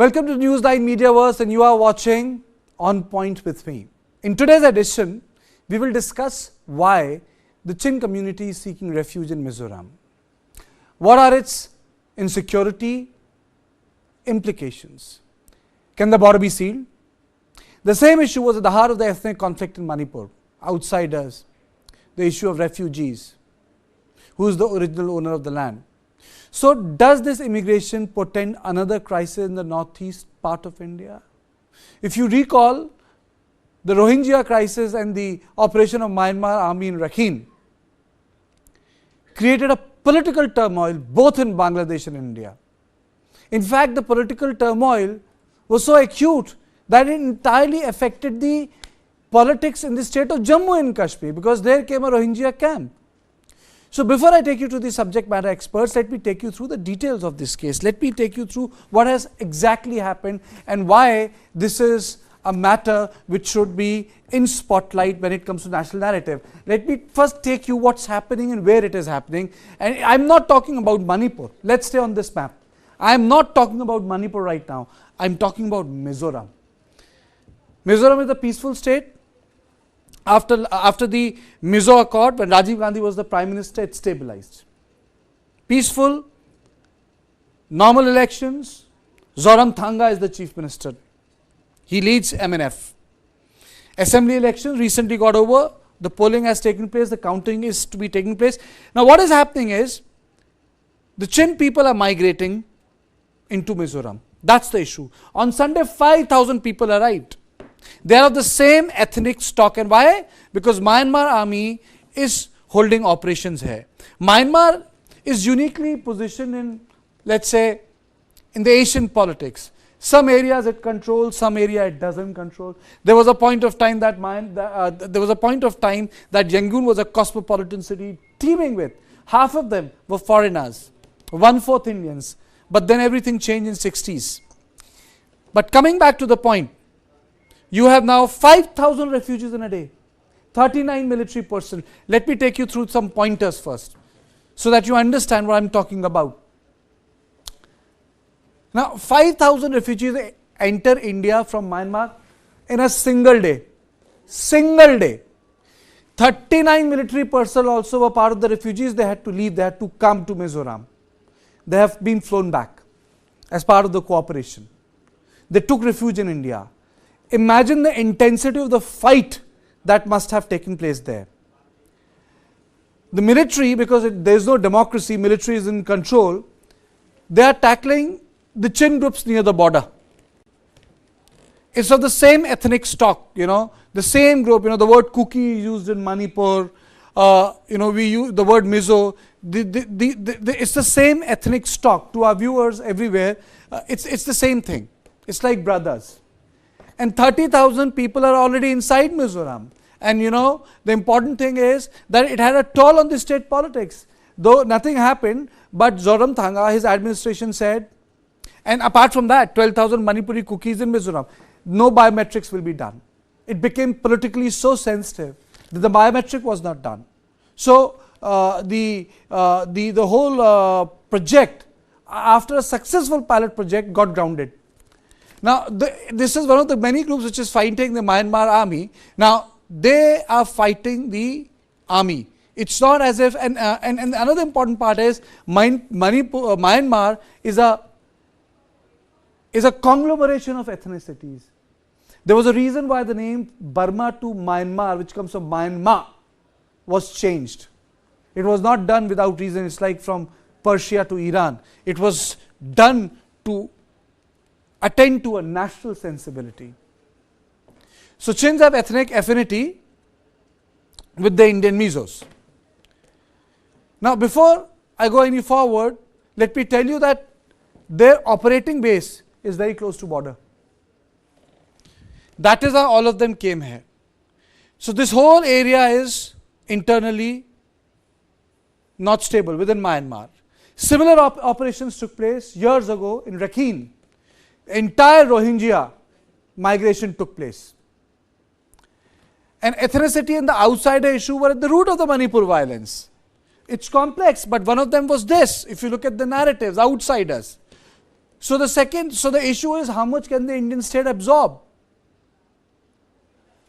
Welcome to News9 Mediaverse, and you are watching On Point with me. In today's edition, we will discuss why the Chin community is seeking refuge in Mizoram. What are its insecurity implications? Can the border be sealed? The same issue was at the heart of the ethnic conflict in Manipur. Outsiders, the issue of refugees. Who is the original owner of the land? So, does this immigration portend another crisis in the northeast part of India? If you recall, the Rohingya crisis and the operation of Myanmar army in Rakhine created a political turmoil both in Bangladesh and India. In fact, the political turmoil was so acute that it entirely affected the politics in the state of Jammu and Kashmir, because there came a Rohingya camp. So, before I take you to the subject matter experts, let me take you through the details of this case. Let me take you through what has exactly happened and why this is a matter which should be in spotlight when it comes to national narrative. Let me first take you what's happening and where it is happening. And I'm not talking about Manipur. Let's stay on this map. I'm not talking about Manipur right now. I'm talking about Mizoram. Mizoram is a peaceful state. After the Mizo Accord, when Rajiv Gandhi was the Prime Minister, it stabilized. Peaceful, normal elections. Zoram Thanga is the Chief Minister. He leads MNF. Assembly elections recently got over. The polling has taken place. The counting is to be taking place. Now, what is happening is the Chin people are migrating into Mizoram. That's the issue. On Sunday, 5,000 people arrived. They are of the same ethnic stock. And why? Because Myanmar army is holding operations here. Myanmar is uniquely positioned in, let's say, in the Asian politics. Some areas it controls, some area it doesn't control. There was a point of time that Yangon was a cosmopolitan city teeming with. Half of them were foreigners, 1/4 Indians. But then everything changed in 60s. But coming back to the point, you have now 5,000 refugees in a day, 39 military personnel. Let me take you through some pointers first, so that you understand what I'm talking about. Now, 5,000 refugees enter India from Myanmar in a single day. Single day. 39 military personnel also were part of the refugees. They had to leave, they had to come to Mizoram. They have been flown back as part of the cooperation. They took refuge in India. Imagine the intensity of the fight that must have taken place there. The military, because there is no democracy, military is in control, they are tackling the Chin groups near the border. It's of the same ethnic stock, the same group, the word Kuki used in Manipur, we use the word Mizo. It's the same ethnic stock. To our viewers everywhere, it's the same thing. It's like brothers. And 30,000 people are already inside Mizoram. And the important thing is that it had a toll on the state politics. Though nothing happened, but Zoram Thanga, his administration said, and apart from that, 12,000 Manipuri cookies in Mizoram, no biometrics will be done. It became politically so sensitive that the biometric was not done. So, the whole project, after a successful pilot project, got grounded. Now, this is one of the many groups which is fighting the Myanmar army. Now, they are fighting the army. It's not as if, and another important part is, Myanmar is a conglomeration of ethnicities. There was a reason why the name Burma to Myanmar, which comes from Myanmar, was changed. It was not done without reason. It's like from Persia to Iran. It was done to attend to a national sensibility. So, Chins have ethnic affinity with the Indian Mizos. Now, before I go any forward, let me tell you that their operating base is very close to border. That is how all of them came here. So, this whole area is internally not stable within Myanmar. Similar operations took place years ago in Rakhine. Entire Rohingya migration took place. And ethnicity and the outsider issue were at the root of the Manipur violence. It's complex, but one of them was this. If you look at the narratives, outsiders. So the issue is how much can the Indian state absorb?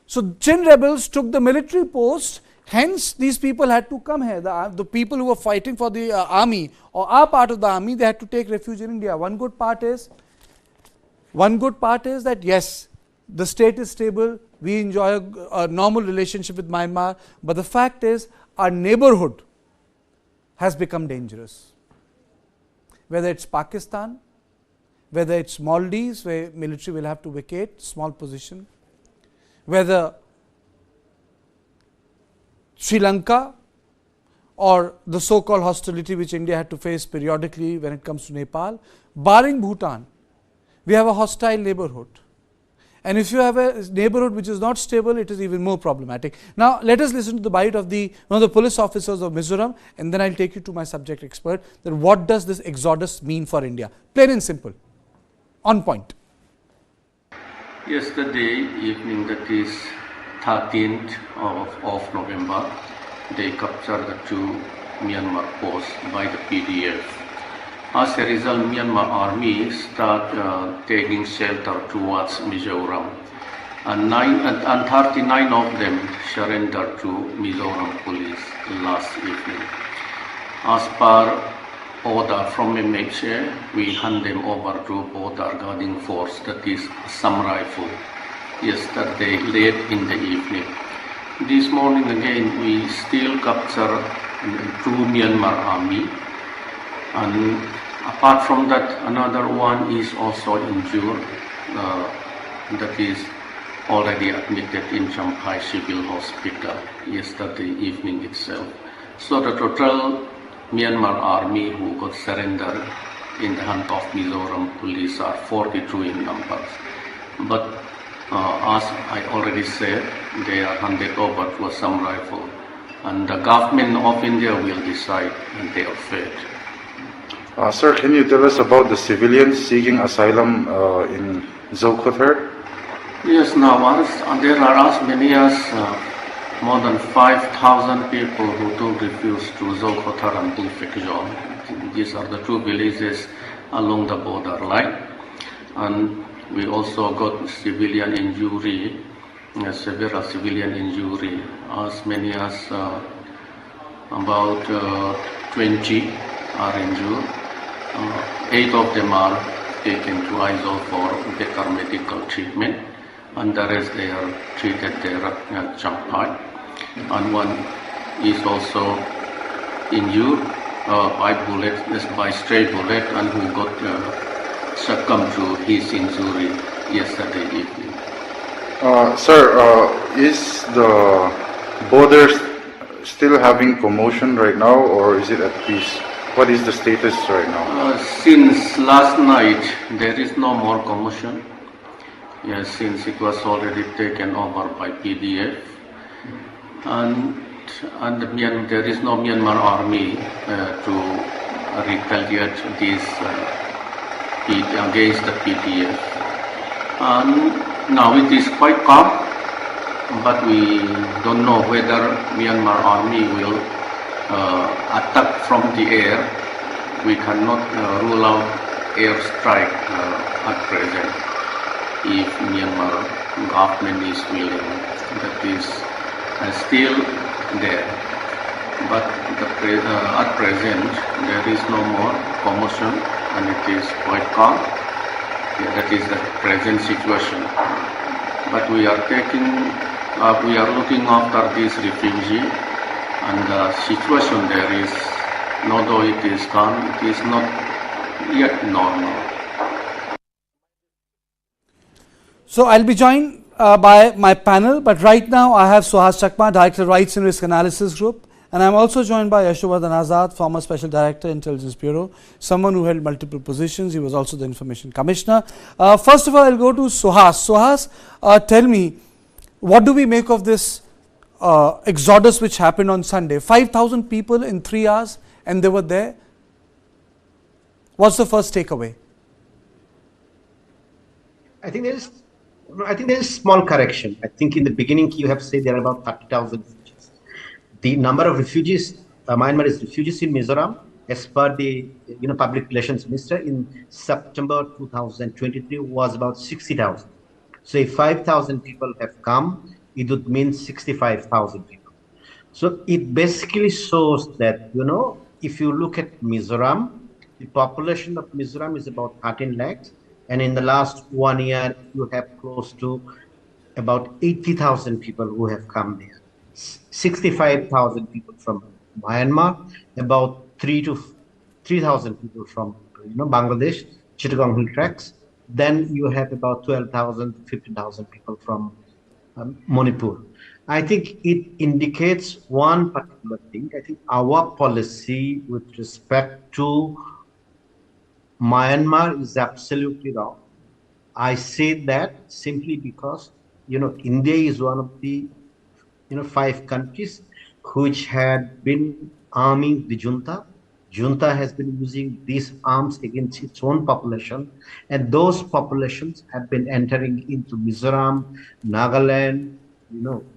So Chin rebels took the military post, hence these people had to come here. The people who were fighting for the army or are part of the army, they had to take refuge in India. One good part is that yes, the state is stable, we enjoy a normal relationship with Myanmar, but the fact is our neighborhood has become dangerous. Whether it's Pakistan, whether it's Maldives, where military will have to vacate, small position, whether Sri Lanka or the so-called hostility which India had to face periodically when it comes to Nepal, barring Bhutan, we have a hostile neighborhood. And if you have a neighborhood which is not stable, it is even more problematic. Now, let us listen to the bite of one of the police officers of Mizoram, and then I'll take you to my subject expert, that what does this exodus mean for India? Plain and simple, on point. Yesterday evening, that is 13th of November, they captured the two Myanmar posts by the PDF. As a result, Myanmar army start taking shelter towards Mizoram, and 39 of them surrendered to Mizoram police last evening. As per order from MHA, we hand them over to border guarding force, that is Assam Rifle, yesterday late in the evening. This morning again, we still capture two Myanmar army, and apart from that, another one is also injured, that is already admitted in Champhai Civil Hospital yesterday evening itself. So the total Myanmar army who got surrendered in the hand of Mizoram police are 42 in numbers. But as I already said, they are handed over to Assam Rifle, and the government of India will decide their fate. Sir, can you tell us about the civilians seeking asylum in Zokothar? Yes, now there are as many as more than 5,000 people who took refuge to Zokothar and Refuge. These are the two villages along the border line. And we also got civilian injury, severe civilian injury, as many as about 20 are injured. 8 of them are taken to Aizawl for better medical treatment, and the rest they are treated there at Champhai. And one is also injured by stray bullet, and who got succumbed to his injury yesterday evening. Sir, is the border still having commotion right now, or is it at peace? What is the status right now? Since last night, there is no more commotion. Yes, since it was already taken over by PDF, and there is no Myanmar army to retaliate this against the PDF. And now it is quite calm, but we don't know whether Myanmar army will attack from the air. We cannot rule out airstrike at present if Myanmar government is willing. That is still there. But at present there is no more commotion, and it is quite calm. Yeah, that is the present situation. But we are looking after this refugee. And the situation there is, although it is calm, it is not yet normal. So I'll be joined by my panel, but right now I have Suhas Chakma, Director Rights and Risk Analysis Group, and I'm also joined by Yashovardhan Azad, former Special Director, Intelligence Bureau, someone who held multiple positions. He was also the Information Commissioner. First of all, I'll go to Suhas. Suhas, tell me, what do we make of this exodus which happened on Sunday? 5,000 people in 3 hours, and they were there. What's the first takeaway? I think there is small correction. I think in the beginning you have said there are about 30,000 refugees. The number of refugees, Myanmar is refugees in Mizoram, as per the public relations minister in September 2023 was about 60,000. So if 5,000 people have come, it would mean 65,000 people. So it basically shows that, if you look at Mizoram, the population of Mizoram is about 13 lakhs. And in the last 1 year, you have close to about 80,000 people who have come there. 65,000 people from Myanmar, about 3,000 people from Bangladesh, Chittagong Hill Tracts. Then you have about 12,000 to 15,000 people from Manipur. I think it indicates one particular thing. I think our policy with respect to Myanmar is absolutely wrong. I say that simply because India is one of the 5 countries which had been arming the junta. Junta has been using these arms against its own population, and those populations have been entering into Mizoram, Nagaland,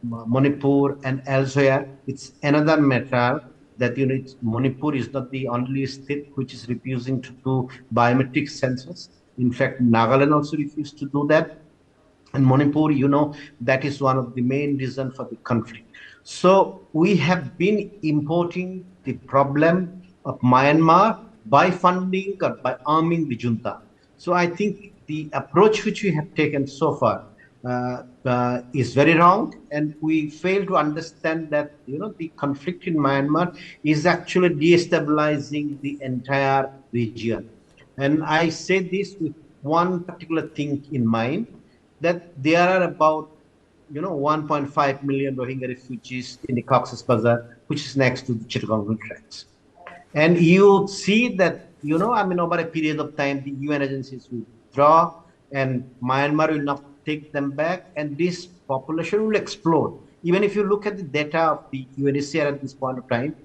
Manipur, and elsewhere. It's another matter that Manipur is not the only state which is refusing to do biometric census. In fact, Nagaland also refused to do that. And Manipur, that is one of the main reasons for the conflict. So we have been importing the problem of Myanmar by funding or by arming the junta. So I think the approach which we have taken so far is very wrong, and we fail to understand that the conflict in Myanmar is actually destabilizing the entire region. And I say this with one particular thing in mind, that there are about 1.5 million Rohingya refugees in the Cox's Bazar, which is next to the Chittagong tracks. And you see that, over a period of time, the UN agencies will withdraw and Myanmar will not take them back, and this population will explode. Even if you look at the data of the UNHCR at this point of time,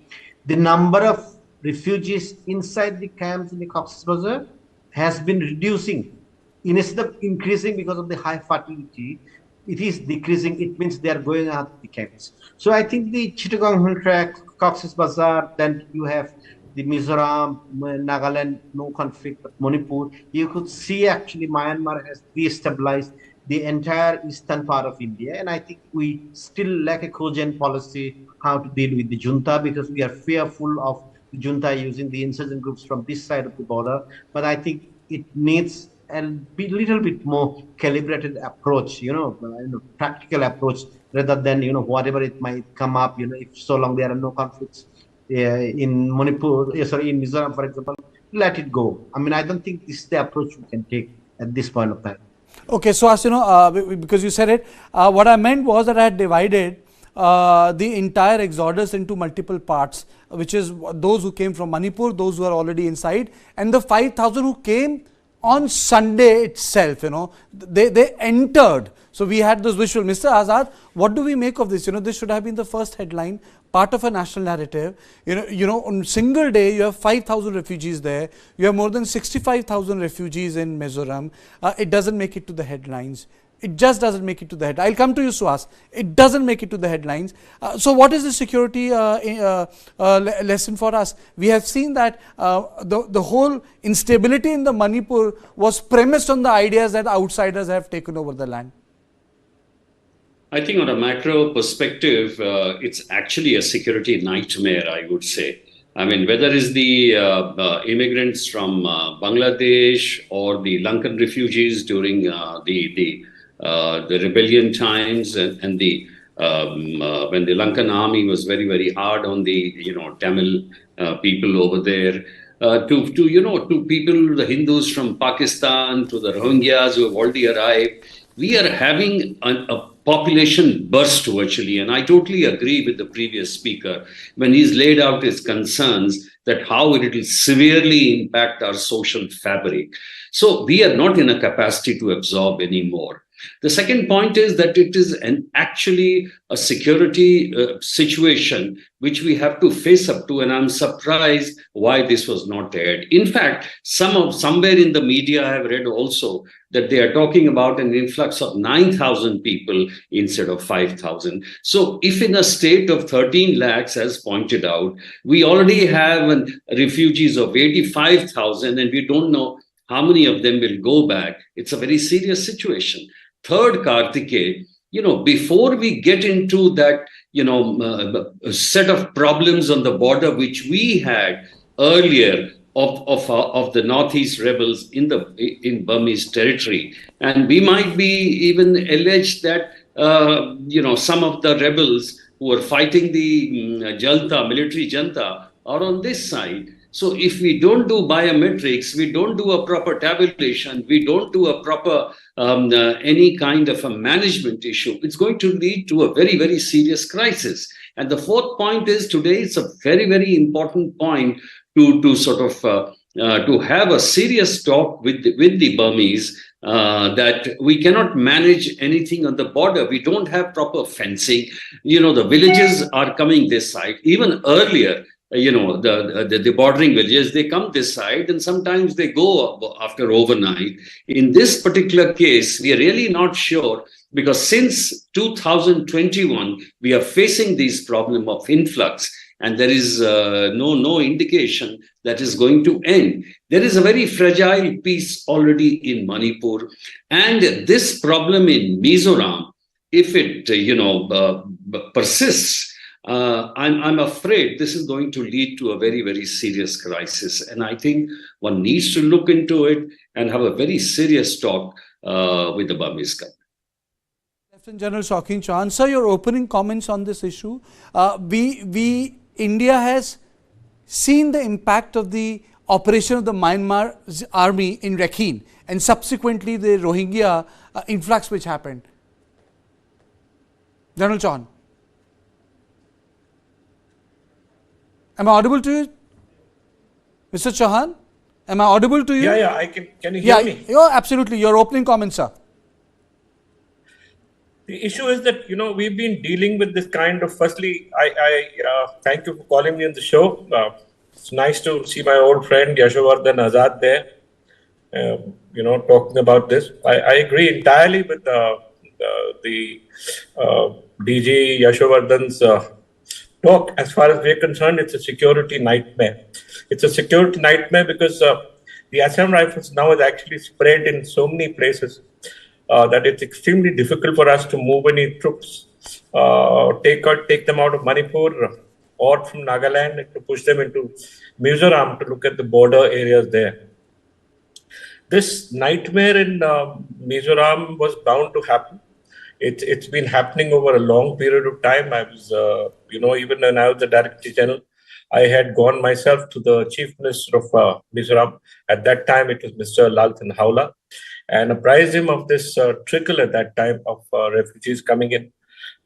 the number of refugees inside the camps in the Cox's Bazar has been reducing. Instead of increasing because of the high fertility, it is decreasing. It means they are going out of the camps. So I think the Chittagong Hill Tract, Cox's Bazar, then you have the Mizoram, Nagaland, no conflict, but Manipur. You could see actually Myanmar has destabilized the entire eastern part of India. And I think we still lack a cogent policy how to deal with the junta, because we are fearful of the junta using the insurgent groups from this side of the border. But I think it needs a little bit more calibrated approach, practical approach, rather than, whatever it might come up, if so long there are no conflicts in Manipur, in Mizoram, for example, let it go. I mean, I don't think this is the approach we can take at this point of time. Okay, so as because you said it, what I meant was that I had divided the entire exodus into multiple parts, which is those who came from Manipur, those who are already inside, and the 5,000 who came on Sunday itself, they entered. So we had this visual. Mr. Azad, what do we make of this? This should have been the first headline, part of a national narrative. On single day, you have 5,000 refugees there. You have more than 65,000 refugees in Mizoram. It doesn't make it to the headlines. It just doesn't make it to the headlines. I'll come to you, Suhas. It doesn't make it to the headlines. So what is the security lesson for us? We have seen that the whole instability in the Manipur was premised on the ideas that outsiders have taken over the land. I think on a macro perspective, it's actually a security nightmare, I would say. I mean, whether it's the immigrants from Bangladesh or the Lankan refugees during the rebellion times, and the when the Lankan army was very, very hard on the Tamil people over there, to people, the Hindus from Pakistan, to the Rohingyas who have already arrived, we are having a population burst virtually. And I totally agree with the previous speaker when he's laid out his concerns that how it will severely impact our social fabric. So we are not in a capacity to absorb anymore. The second point is that it is actually a security situation which we have to face up to, and I'm surprised why this was not aired. In fact, somewhere in the media I have read also that they are talking about an influx of 9,000 people instead of 5,000. So if in a state of 13 lakhs, as pointed out, we already have refugees of 85,000 and we don't know how many of them will go back, it's a very serious situation. Third, Karthikeya, before we get into that, set of problems on the border, which we had earlier of the Northeast rebels in Burmese territory, and we might be even alleged that some of the rebels who are fighting the military junta are on this side. So if we don't do biometrics, we don't do a proper tabulation, we don't do a proper any kind of a management issue, it's going to lead to a very, very serious crisis. And the fourth point is, today it's a very, very important point to sort of to have a serious talk with the Burmese that we cannot manage anything on the border. We don't have proper fencing. The villages are coming this side. Even earlier, the bordering villages, they come this side and sometimes they go after overnight. In this particular case, we are really not sure, because since 2021, we are facing this problem of influx, and there is no indication that is going to end. There is a very fragile piece already in Manipur, and this problem in Mizoram, if it persists, I'm afraid this is going to lead to a very, very serious crisis. And I think one needs to look into it and have a very serious talk with the Burmese government. Lieutenant General Shaukin Chauhan, sir, your opening comments on this issue. India has seen the impact of the operation of the Myanmar army in Rakhine and subsequently the Rohingya influx which happened. General Chauhan. Am I audible to you? Mr. Chauhan? Am I audible to you? Yeah, I can. Can you hear me? Yeah, absolutely. Your opening comments, sir. The issue is that, we've been dealing with this kind of, firstly, I thank you for calling me on the show. It's nice to see my old friend Yashovardhan Azad there, talking about this. I agree entirely with the DG Yashovardhan's talk. As far as we're concerned, it's a security nightmare. It's a security nightmare because the Assam Rifles now is actually spread in so many places that it's extremely difficult for us to move any troops, take them out of Manipur or from Nagaland and to push them into Mizoram to look at the border areas there. This nightmare in Mizoram was bound to happen. It's been happening over a long period of time. I was, even when I was the Director General, I had gone myself to the Chief Minister of Mizoram. At that time, it was Mr. Laltan Haula, and apprised him of this trickle at that time of refugees coming in.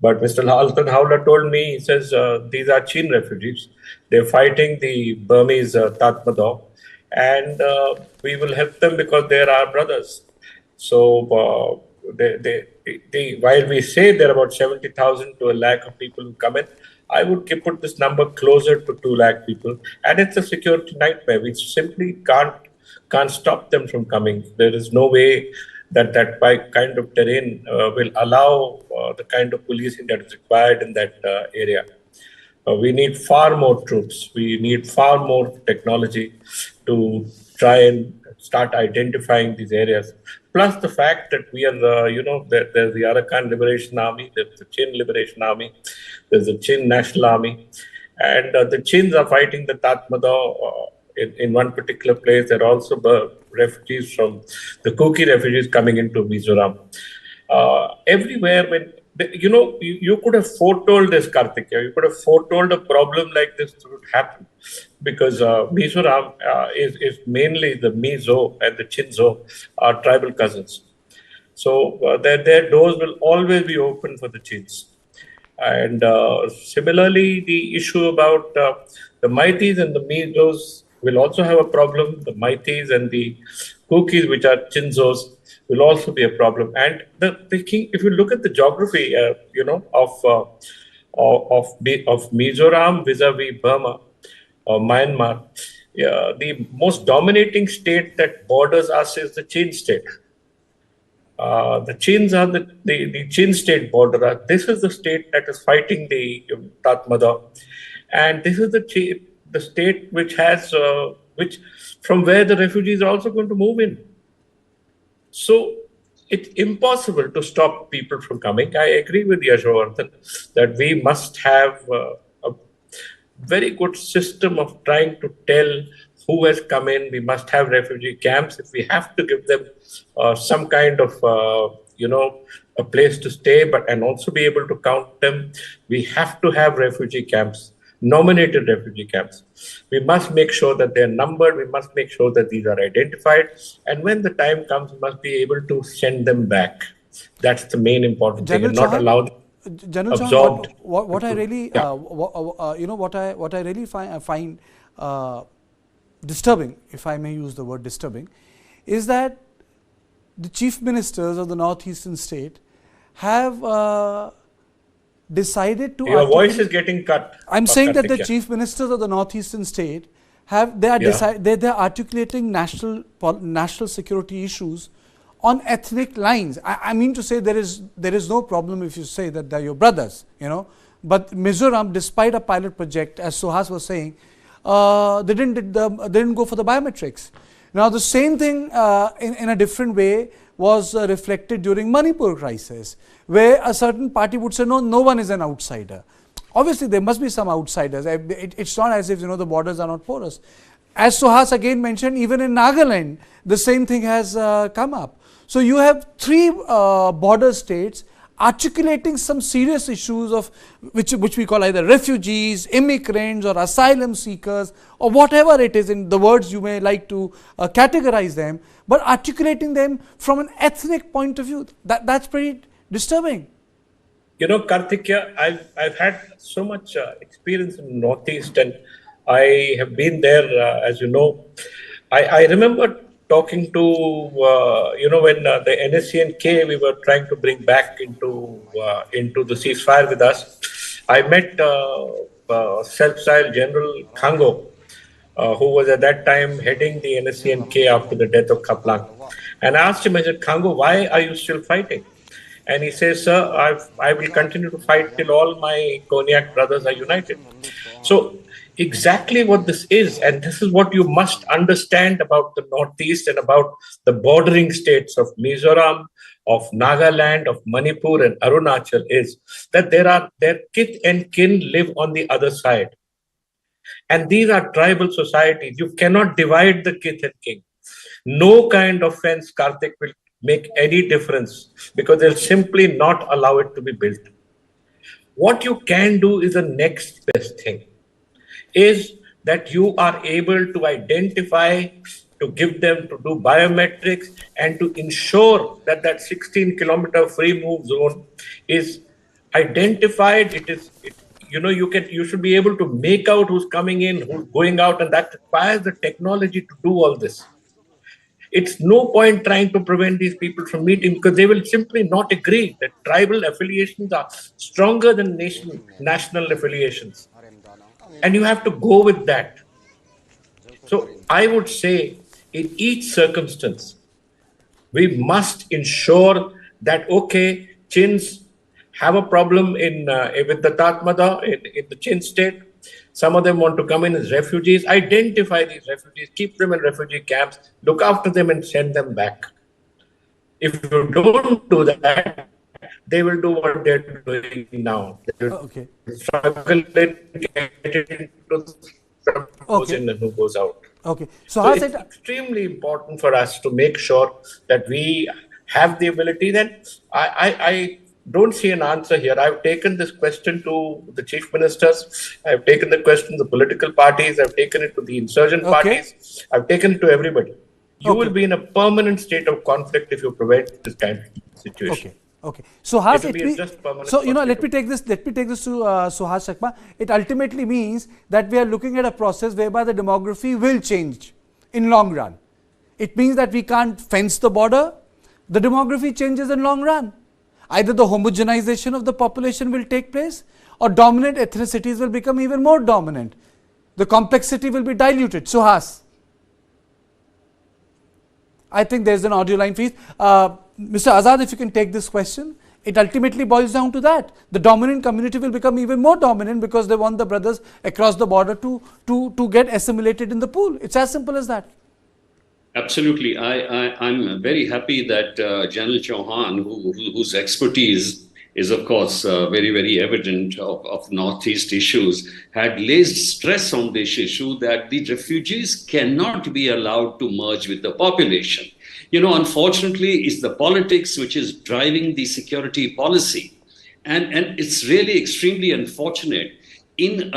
But Mr. Laltan Haula told me, he says, these are Chin refugees. They're fighting the Burmese Tatmadaw, and we will help them because they're our brothers. So while we say there are about 70,000 to a lakh of people who come in, I would put this number closer to 2 lakh people. And it's a security nightmare. We simply can't stop them from coming. There is no way that kind of terrain will allow the kind of policing that is required in that area. We need far more troops. We need far more technology to try and start identifying these areas. Plus the fact that we are, there's the Arakan Liberation Army, there's the Chin Liberation Army, there's the Chin National Army, and the Chins are fighting the Tatmadaw in one particular place. There are also refugees from the Kuki refugees coming into Mizoram. Everywhere, when you could have foretold this, Karthikeya. You could have foretold a problem like this would happen, because Mizoram is mainly the Mizo and the Chinzo are tribal cousins. So their doors will always be open for the Chins. And similarly, the issue about the Maitis and the Mizos will also have a problem. The Maitis and the cookies, which are chinzos, will also be a problem. And the king, if you look at the geography, of Mizoram vis-a-vis Burma or Myanmar, the most dominating state that borders us is the Chin state. The Chins are the Chin state border. This is the state that is fighting the Tatmadaw, and this is the state which has which from where the refugees are also going to move in. So it's impossible to stop people from coming. I agree with Yashovardhan that we must have a very good system of trying to tell who has come in. We must have refugee camps. If we have to give them some kind of, a place to stay, and also be able to count them, we have to have refugee camps, nominated refugee camps. We must make sure that they're numbered. We must make sure that these are identified. And when the time comes, we must be able to send them back. That's the main important thing, and not allow them General absorbed. Chauhan, what I really, Yeah. what I really find disturbing, if I may use the word disturbing, is that the chief ministers of the northeastern state have decided to. Your voice is getting cut. I'm saying that the Karthik, yeah. chief ministers of the northeastern state they are articulating national security issues on ethnic lines. I mean to say there is no problem if you say that they're your brothers, But Mizoram, despite a pilot project, as Suhas was saying, they didn't go for the biometrics. Now the same thing in a different way was reflected during Manipur crisis, where a certain party would say no one is an outsider. Obviously there must be some outsiders. It's not as if the borders are not porous. As Suhas again mentioned, even in Nagaland the same thing has come up. So you have three border states articulating some serious issues of which we call either refugees, immigrants, or asylum seekers, or whatever it is in the words you may like to categorize them, but articulating them from an ethnic point of view. That's pretty disturbing. Karthik, I've had so much experience in Northeast, and I have been there, as you know. I remember talking to, when the NSC and K we were trying to bring back into the ceasefire with us. I met Self-Styled General Khango, who was at that time heading the NSC and K after the death of Kaplan. And I asked him, I said, Khango, why are you still fighting? And he says, sir, I will continue to fight till all my Cognac brothers are united. So exactly what this is, and this is what you must understand about the Northeast and about the bordering states of Mizoram, of Nagaland, of Manipur and Arunachal, is that their kith and kin live on the other side. And these are tribal societies. You cannot divide the kith and kin. No kind of fence, Karthik, will make any difference because they'll simply not allow it to be built. What you can do is the next best thing, is that you are able to identify, to give them, to do biometrics, and to ensure that 16-kilometer free move zone is identified. You should be able to make out who's coming in, who's going out, and that requires the technology to do all this. It's no point trying to prevent these people from meeting because they will simply not agree that tribal affiliations are stronger than national affiliations. And you have to go with that. So I would say in each circumstance, we must ensure that, okay, Chins have a problem with the Tatmadaw in the Chin state. Some of them want to come in as refugees. Identify these refugees, keep them in refugee camps, look after them and send them back. If you don't do that, they will do what they're doing now. They will struggle and get into who's in and who goes out. Okay. So it's extremely important for us to make sure that we have the ability. Then I don't see an answer here. I've taken this question to the chief ministers. I've taken the question to the political parties. I've taken it to the insurgent parties. I've taken it to everybody. You will be in a permanent state of conflict if you prevent this kind of situation. Okay. So let me take this to Suhas Shakma. It ultimately means that we are looking at a process whereby the demography will change in long run. It means that we can't fence the border. The demography changes in long run. Either the homogenization of the population will take place, or dominant ethnicities will become even more dominant. The complexity will be diluted. Suhas, I think there's an audio line for you. Mr. Azad, if you can take this question. It ultimately boils down to that. The dominant community will become even more dominant because they want the brothers across the border to get assimilated in the pool. It's as simple as that. Absolutely. I'm very happy that General Chauhan, whose expertise is, of course, very, very evident of Northeast issues, had laid stress on this issue that the refugees cannot be allowed to merge with the population. You know, unfortunately, it's the politics which is driving the security policy. And it's really extremely unfortunate. In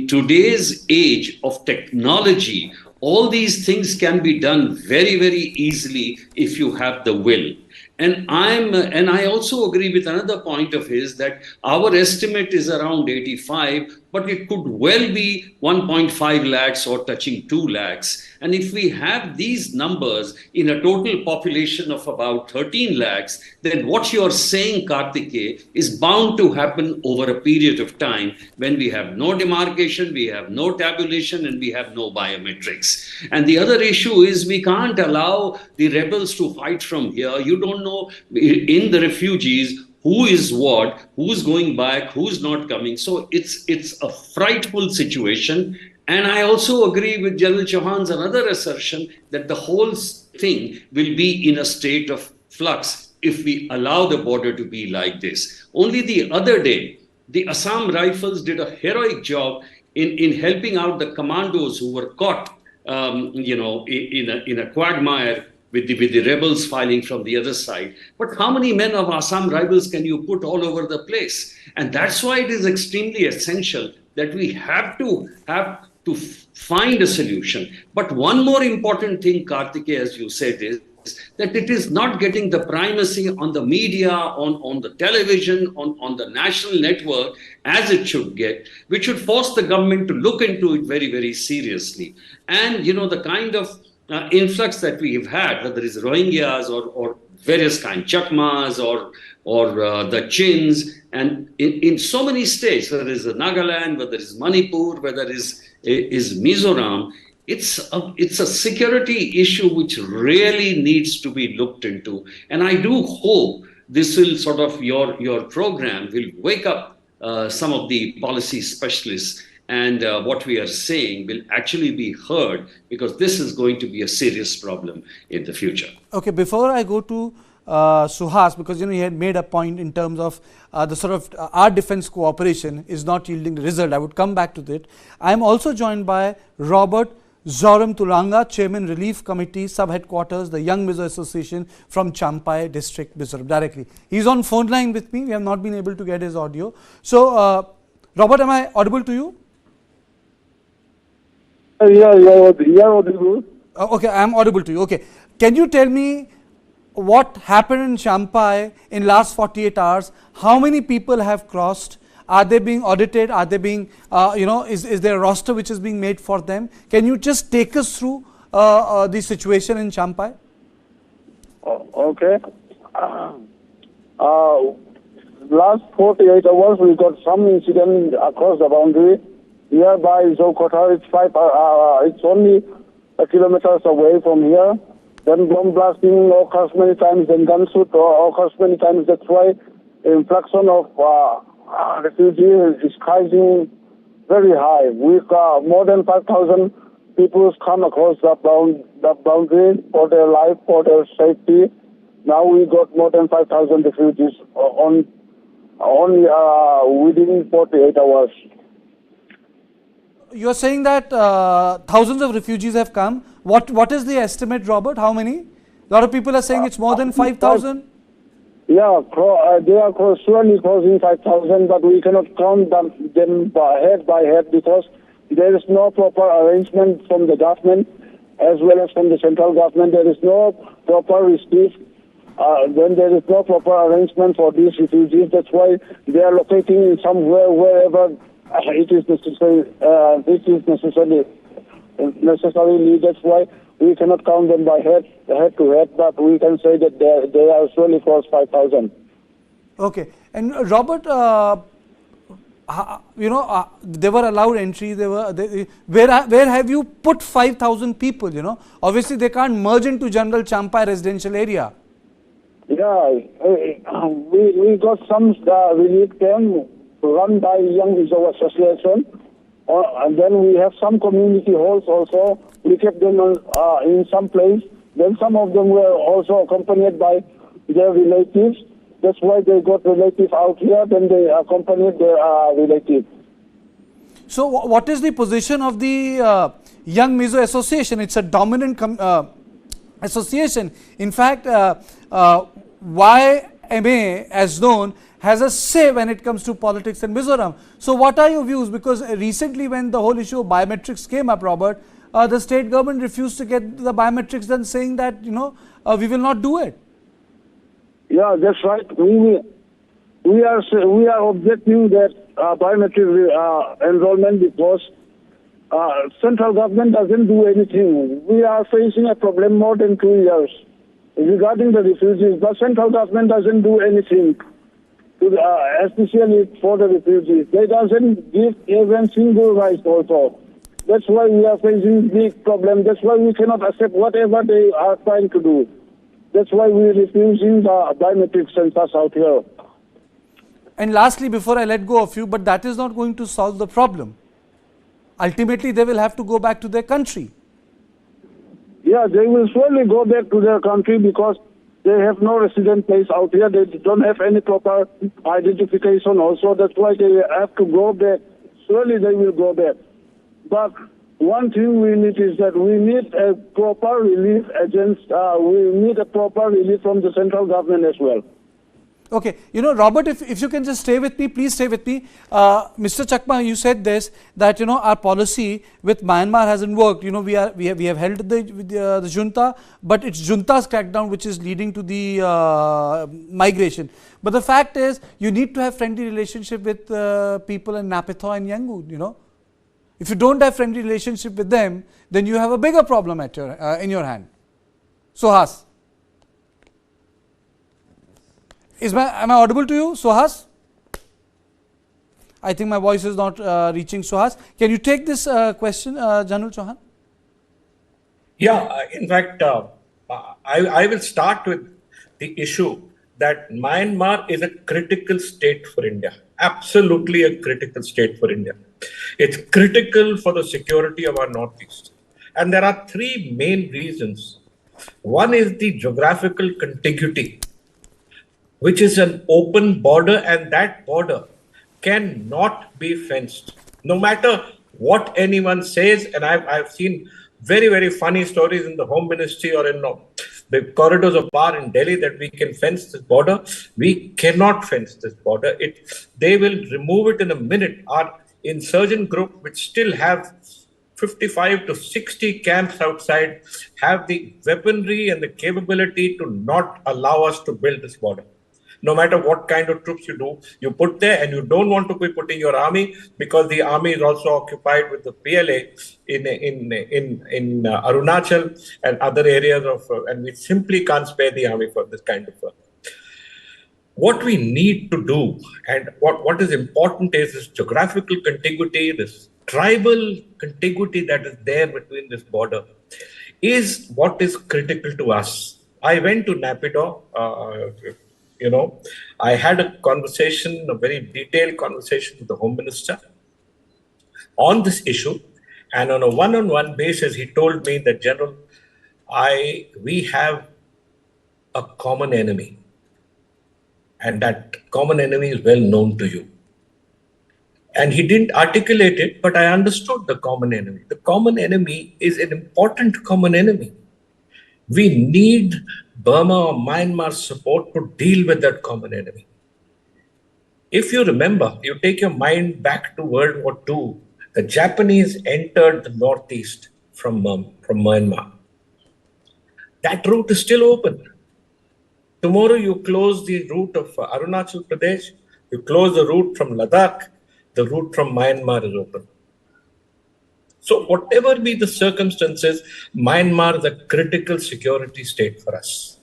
today's age of technology, all these things can be done very, very easily if you have the will. And I also agree with another point of his that our estimate is around 85, but it could well be 1.5 lakhs or touching 2 lakhs. And if we have these numbers in a total population of about 13 lakhs, then what you're saying, Karthike, is bound to happen over a period of time when we have no demarcation, we have no tabulation, and we have no biometrics. And the other issue is we can't allow the rebels to fight from here. You don't know in the refugees who is what, who's going back, who's not coming. So it's a frightful situation. And I also agree with General Chauhan's another assertion that the whole thing will be in a state of flux if we allow the border to be like this. Only the other day, the Assam Rifles did a heroic job in helping out the commandos who were caught, in a quagmire with the rebels filing from the other side. But how many men of Assam Rifles can you put all over the place? And that's why it is extremely essential that we have to find a solution. But one more important thing, Karthike, as you said, is that it is not getting the primacy on the media, on the television, on the national network as it should get, which should force the government to look into it very, very seriously. And, the kind of influx that we have had, whether it's Rohingyas or various kinds, Chakmas or the Chins, and in so many states, whether it's Nagaland, whether it's Manipur, whether it's Mizoram, it's a security issue which really needs to be looked into. And I do hope this will sort of, your program will wake up some of the policy specialists, and what we are saying will actually be heard, because this is going to be a serious problem in the future. Okay, before I go to Suhas, because he had made a point in terms of the sort of our defense cooperation is not yielding the result. I would come back to that. I am also joined by Robert Zoram Tulanga, Chairman Relief Committee, Sub-Headquarters, the Young Mizo Association from Champai District, Mizoram, directly. He's on phone line with me. We have not been able to get his audio. So, Robert, am I audible to you? Yeah, audible. Okay, I am audible to you. Okay. Can you tell me what happened in Champai in last 48 hours? How many people have crossed? Are they being audited? Are they being, is there a roster which is being made for them? Can you just take us through the situation in Champai? Okay. Last 48 hours, we got some incident across the boundary. Nearby Zokota, it's only kilometers away from here. Then bomb blasting occurs many times, then gunshot occurs many times. That's why influx of refugees is rising very high. We've got more than 5,000 people come across the boundary for their life, for their safety. Now we got more than 5,000 refugees only within 48 hours. You are saying that thousands of refugees have come. What is the estimate, Robert? How many? A lot of people are saying it's more than 5,000. Yeah, they are surely crossing 5,000, but we cannot count them by head because there is no proper arrangement from the government as well as from the central government. There is no proper receipt. When there is no proper arrangement for these refugees, that's why they are locating in somewhere wherever it is necessary. Necessarily. That's why We cannot count them by head to head, but we can say that they are surely close 5,000. Okay. And Robert, they were allowed entry. Where have you put 5,000 people? Obviously they can't merge into General Champai residential area. Yeah, we got some relief camp run by Young Mizoram Association, and then we have some community halls also. We kept them in some place. Then some of them were also accompanied by their relatives. That's why they got relatives out here. Then they accompanied their relatives. So, what is the position of the Young Mizo Association? It's a dominant association. In fact, YMA, as known, has a say when it comes to politics in Mizoram. So, what are your views? Because recently, when the whole issue of biometrics came up, Robert, the state government refused to get the biometrics done, saying that we will not do it. Yeah, that's right. We are objecting that biometric enrollment because central government doesn't do anything. We are facing a problem more than 2 years regarding the refugees, but central government doesn't do anything, especially for the refugees. They doesn't give even single rights also. That's why we are facing big problem. That's why we cannot accept whatever they are trying to do. That's why we are refusing the biometric census out here. And lastly, before I let go of you, but that is not going to solve the problem. Ultimately, they will have to go back to their country. Yeah, they will surely go back to their country because they have no resident place out here. They don't have any proper identification also. That's why they have to go back. Surely they will go back. But one thing we need is that we need a proper relief we need a proper relief from the central government as well. Okay, Robert, if you can just stay with me, please stay with me. Mr. Chakma, you said this, that, our policy with Myanmar hasn't worked. We have held the junta, but it's junta's crackdown which is leading to the migration. But the fact is, you need to have friendly relationship with people in Napithaw and Yangon, If you don't have friendly relationship with them, then you have a bigger problem in your hand. Suhas. Am I audible to you, Suhas? I think my voice is not reaching Suhas. Can you take this question, Janul Chauhan? Yeah, in fact, I will start with the issue that Myanmar is a critical state for India. Absolutely a critical state for India. It's critical for the security of our Northeast. And there are three main reasons. One is the geographical contiguity, which is an open border, and that border cannot be fenced. No matter what anyone says, and I've seen very, very funny stories in the Home Ministry or in the corridors of power in Delhi that we can fence this border. We cannot fence this border. They will remove it in a minute. Our insurgent group, which still have 55 to 60 camps outside, have the weaponry and the capability to not allow us to build this border. No matter what kind of troops you put there, and you don't want to be putting your army because the army is also occupied with the PLA in Arunachal and other areas and we simply can't spare the army for this kind of work. What we need to do, and what is important, is this geographical contiguity, this tribal contiguity that is there between this border, is what is critical to us. I went to Naypyidaw. I had a conversation, a very detailed conversation with the Home Minister on this issue. And on a one-on-one basis, he told me that, General, we have a common enemy. And that common enemy is well known to you. And he didn't articulate it, but I understood the common enemy. The common enemy is an important common enemy. We need Burma or Myanmar's support to deal with that common enemy. If you remember, you take your mind back to World War II, the Japanese entered the Northeast from Myanmar. That route is still open. Tomorrow you close the route of Arunachal Pradesh, you close the route from Ladakh, the route from Myanmar is open. So whatever be the circumstances, Myanmar is a critical security state for us.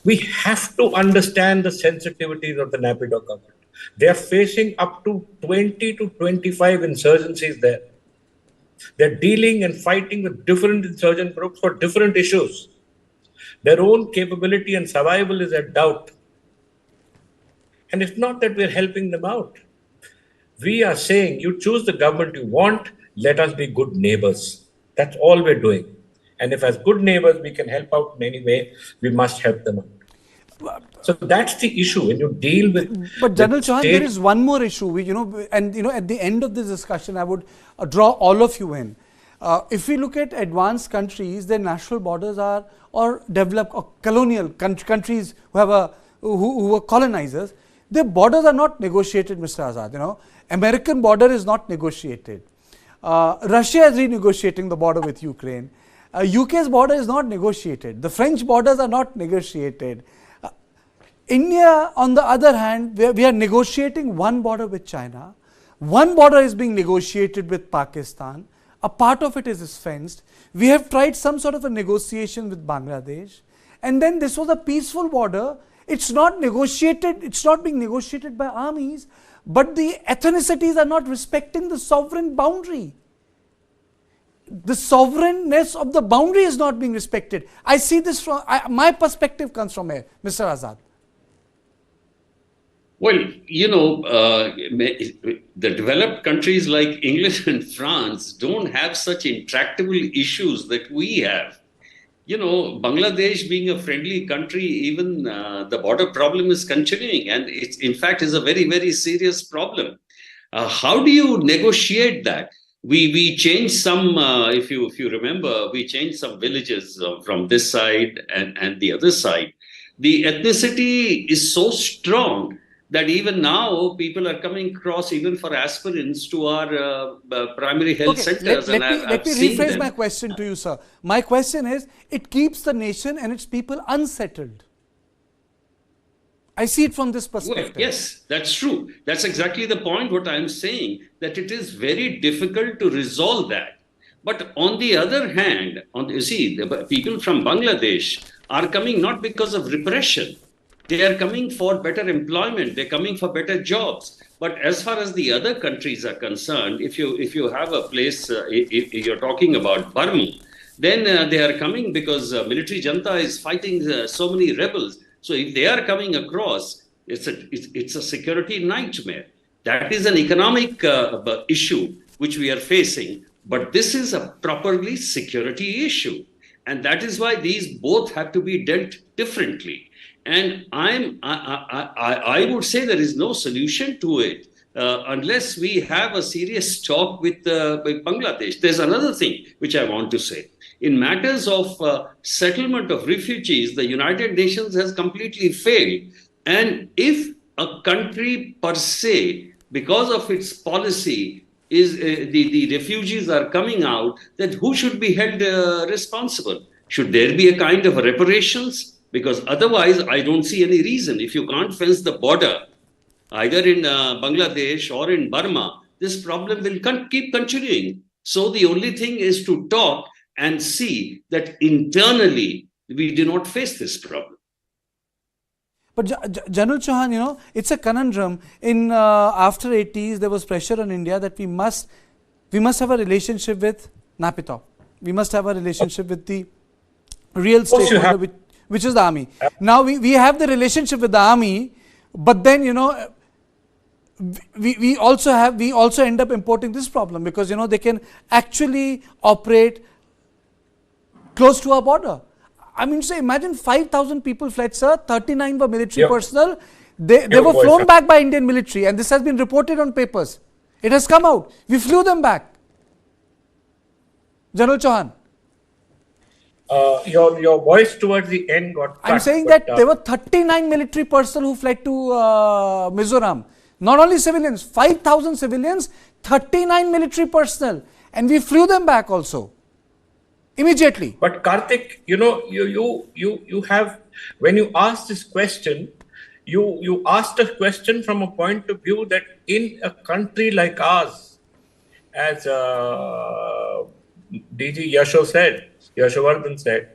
We have to understand the sensitivities of the Naypyidaw government. They are facing up to 20 to 25 insurgencies there. They're dealing and fighting with different insurgent groups for different issues. Their own capability and survival is at doubt. And it's not that we're helping them out. We are saying, you choose the government you want, let us be good neighbors. That's all we're doing. And if as good neighbors we can help out in any way, we must help them out. So that's the issue when you deal with. But General Chauhan, there is one more issue. At the end of this discussion, I would draw all of you in. If we look at advanced countries, their national borders are, or developed or colonial countries who were colonizers, their borders are not negotiated, Mr. Azad. American border is not negotiated. Russia is renegotiating the border with Ukraine. UK's border is not negotiated. The French borders are not negotiated. India, on the other hand, we are negotiating one border with China. One border is being negotiated with Pakistan. A part of it is fenced. We have tried some sort of a negotiation with Bangladesh. And then this was a peaceful border. It's not negotiated. It's not being negotiated by armies. But the ethnicities are not respecting the sovereign boundary. The sovereignness of the boundary is not being respected. I see this from, my perspective comes from here, Mr. Azad. Well, the developed countries like England and France don't have such intractable issues that we have. Bangladesh being a friendly country, even the border problem is continuing, and it's in fact is a very, very serious problem. How do you negotiate that? We changed some, if you remember, we changed some villages from this side and the other side. The ethnicity is so strong that even now people are coming across even for aspirants to our primary health centers. Let me rephrase my question to you, sir. My question is, it keeps the nation and its people unsettled. I see it from this perspective. Well, yes, that's true. That's exactly the point what I'm saying, that it is very difficult to resolve that. But on the other hand, the people from Bangladesh are coming not because of repression. They are coming for better employment. They're coming for better jobs. But as far as the other countries are concerned, if you have a place, if you're talking about Burma, then they are coming because military junta is fighting so many rebels. So if they are coming across, it's a security nightmare. That is an economic issue which we are facing. But this is a properly security issue. And that is why these both have to be dealt differently. And I would say there is no solution to it unless we have a serious talk with Bangladesh. There's another thing which I want to say. In matters of settlement of refugees, the United Nations has completely failed. And if a country per se, because of its policy, is the refugees are coming out, then who should be held responsible? Should there be a kind of reparations? Because otherwise, I don't see any reason. If you can't fence the border, either in Bangladesh or in Burma, this problem will keep continuing. So the only thing is to talk and see that internally we do not face this problem. But General Chauhan, it's a conundrum. In after 80s, there was pressure on India that we must have a relationship with Naypyidaw. We must have a relationship with the real stakeholder, which is the army. Now we have the relationship with the army, but then we also end up importing this problem because they can actually operate close to our border. I mean, say imagine 5,000 people fled, sir. 39 were military personnel. They were flown back by Indian military, and this has been reported on papers. It has come out. We flew them back. General Chauhan. Your voice towards the end got cut. I'm saying that there were 39 military personnel who fled to Mizoram. Not only civilians, 5,000 civilians, 39 military personnel. And we flew them back also. Immediately. But Karthik, you have, when you ask this question, you asked a question from a point of view that in a country like ours, as DG Yashovardhan said,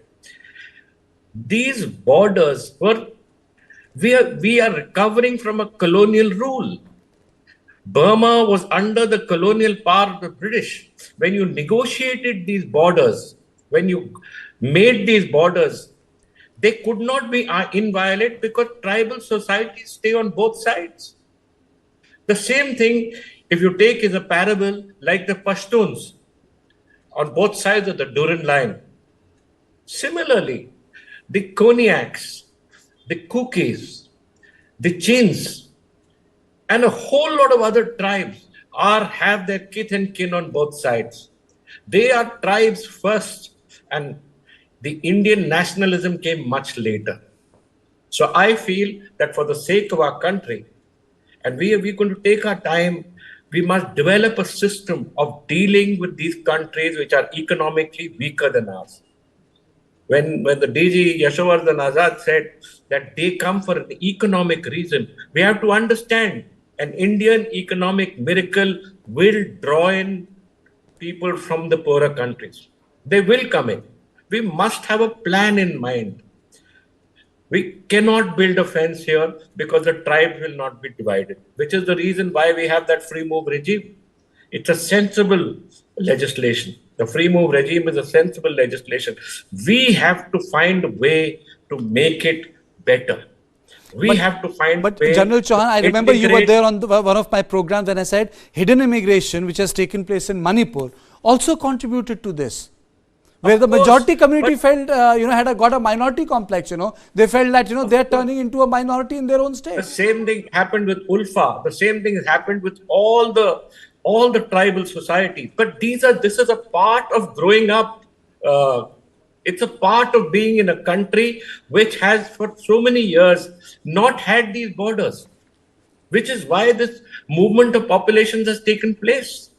these borders were, we are recovering from a colonial rule. Burma was under the colonial power of the British. When you negotiated these borders, when you made these borders, they could not be inviolate because tribal societies stay on both sides. The same thing, if you take as a parable, like the Pashtuns on both sides of the Durand line. Similarly, the Koniaks, the Kukis, the Chins, and a whole lot of other tribes have their kith and kin on both sides. They are tribes first, and the Indian nationalism came much later. So I feel that for the sake of our country, and we're going to take our time, we must develop a system of dealing with these countries which are economically weaker than ours. When the DG Yashovardhan Azad said that they come for an economic reason, we have to understand an Indian economic miracle will draw in people from the poorer countries. They will come in. We must have a plan in mind. We cannot build a fence here because the tribes will not be divided, which is the reason why we have that free move regime. It's a sensible legislation. The free move regime is a sensible legislation. We have to find a way to make it better. We have to find. But General Chauhan, I remember you were there on one of my programs when I said hidden immigration, which has taken place in Manipur, also contributed to this, where the majority community felt, got a minority complex. They felt that they are turning into a minority in their own state. The same thing happened with Ulfa. The same thing has happened with all the tribal societies. But this is a part of growing up. It's a part of being in a country which has for so many years not had these borders, which is why this movement of populations has taken place.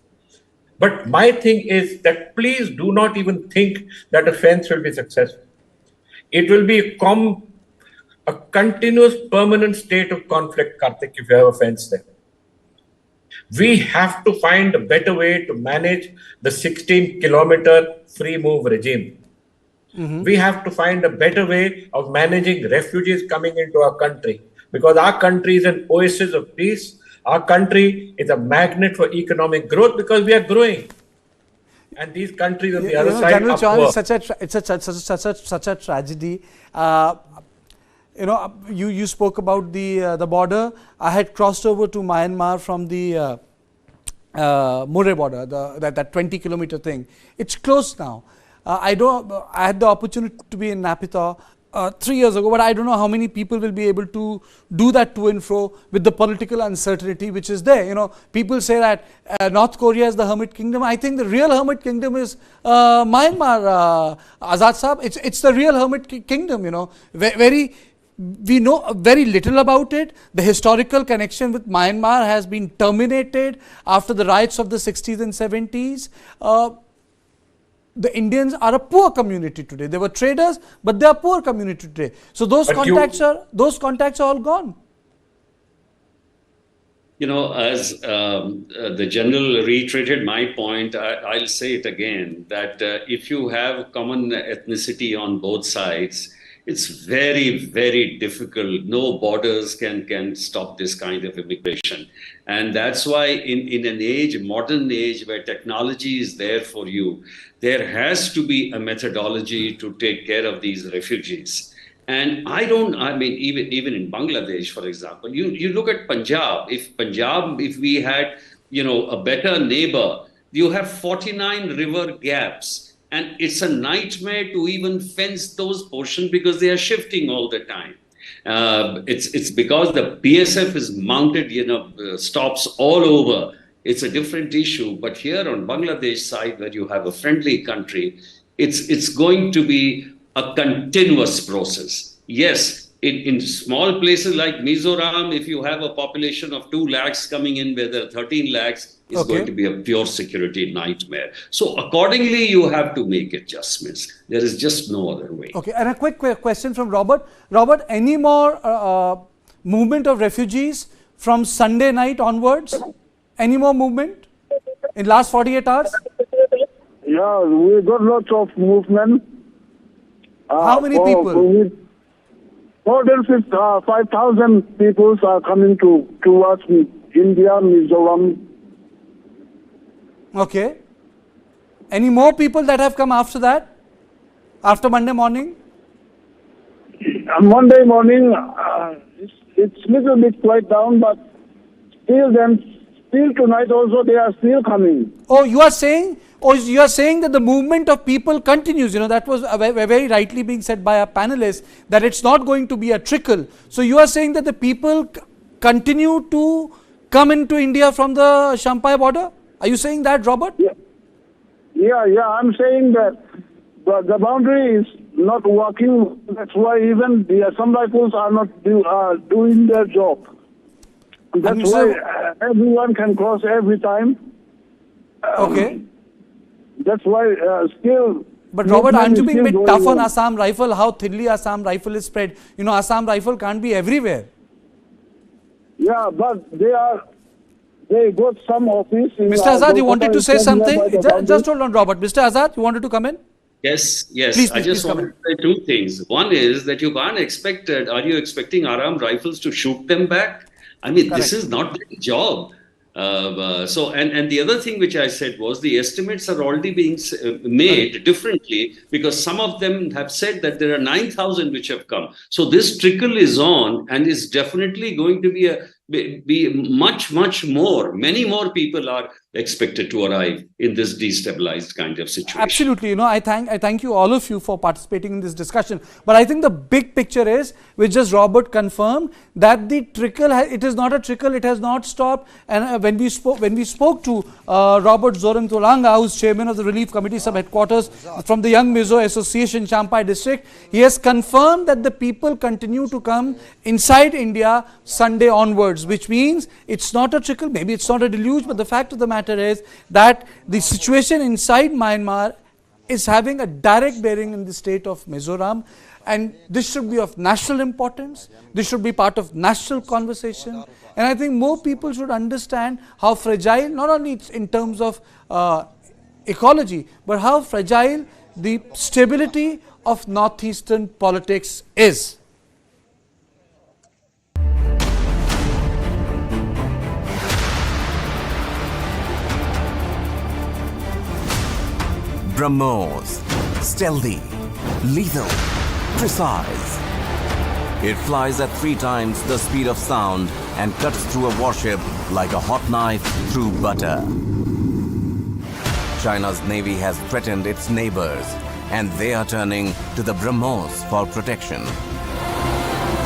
But my thing is that please do not even think that a fence will be successful. It will be a continuous permanent state of conflict, Karthik, if you have a fence there. We have to find a better way to manage the 16-kilometer free move regime. We have to find a better way of managing refugees coming into our country, because our country is an oasis of peace. Our country is a magnet for economic growth because we are growing. And these countries on the other side General are Chauhan, poor. it's such a tragedy. You spoke about the border. I had crossed over to Myanmar from the Murray border, that 20-kilometer thing. It's closed now. I had the opportunity to be in Naypyidaw 3 years ago, but I don't know how many people will be able to do that to and fro with the political uncertainty which is there. People say that North Korea is the hermit kingdom. I think the real hermit kingdom is Myanmar, Azad Saab. It's the real hermit kingdom. We know very little about it. The historical connection with Myanmar has been terminated after the riots of the 60s and 70s. The Indians are a poor community today. They were traders, but they are a poor community today. So those contacts are all gone. As the general reiterated my point, I'll say it again, that if you have common ethnicity on both sides, it's very, very difficult. No borders can stop this kind of immigration. And that's why in an modern age where technology is there for you, there has to be a methodology to take care of these refugees. And even in Bangladesh, for example, you look at Punjab. If we had, a better neighbor, you have 49 river gaps. And it's a nightmare to even fence those portions because they are shifting all the time. It's because the BSF is mounted, stops all over. It's a different issue. But here on Bangladesh side, where you have a friendly country, it's going to be a continuous process. Yes, in small places like Mizoram, if you have a population of 2 lakhs coming in, where there are 13 lakhs, it's going to be a pure security nightmare. So accordingly, you have to make adjustments. There is just no other way. Okay, and a quick question from Robert. Robert, any more movement of refugees from Sunday night onwards? Any more movement in last 48 hours? Yeah, we got lots of movement. How many people? More than 5,000 people are coming towards India, Mizoram. Okay. Any more people that have come after that? After Monday morning? Monday morning, it's little bit quiet down, but still tonight also they are still coming. Oh, you are saying that the movement of people continues. That was very rightly being said by our panelists, that it's not going to be a trickle. So you are saying that the people continue to come into India from the Champai border? Are you saying that, Robert? Yeah, I'm saying that the boundary is not working. That's why even some rifles are not doing their job. That's why everyone can cross every time. Okay. That's why still... But Robert, aren't you being a bit tough on Assam Rifle, how thinly Assam Rifle is spread? Assam Rifle can't be everywhere. Yeah, but they got some office in... Mr. Azad, you wanted to say something? Just hold on, Robert. Mr. Azad, you wanted to come in? Yes. Please, I just want to say two things. One is that you can't expect, are you expecting Aram rifles to shoot them back? I mean, Correct. This is not their job. And the other thing which I said was the estimates are already being made differently, because some of them have said that there are 9,000 which have come. So this trickle is on and is definitely going to be much more. Many more people are expected to arrive in this destabilized kind of situation. Absolutely. I thank you, all of you, for participating in this discussion. But I think the big picture is, which just Robert confirmed, that the trickle, it is not a trickle, it has not stopped. And when we spoke to Robert Zoram Tolanga, who's chairman of the Relief Committee sub-headquarters from the Young Mizo Association, Champai district, he has confirmed that the people continue to come inside India Sunday onwards, which means it's not a trickle, maybe it's not a deluge, but the fact of the matter is that the situation inside Myanmar is having a direct bearing in the state of Mizoram, and this should be of national importance. This should be part of national conversation, and I think more people should understand how fragile, not only in terms of ecology, but how fragile the stability of northeastern politics is. BrahMos, stealthy, lethal, precise. It flies at 3 times the speed of sound and cuts through a warship like a hot knife through butter. China's navy has threatened its neighbors, and they are turning to the BrahMos for protection.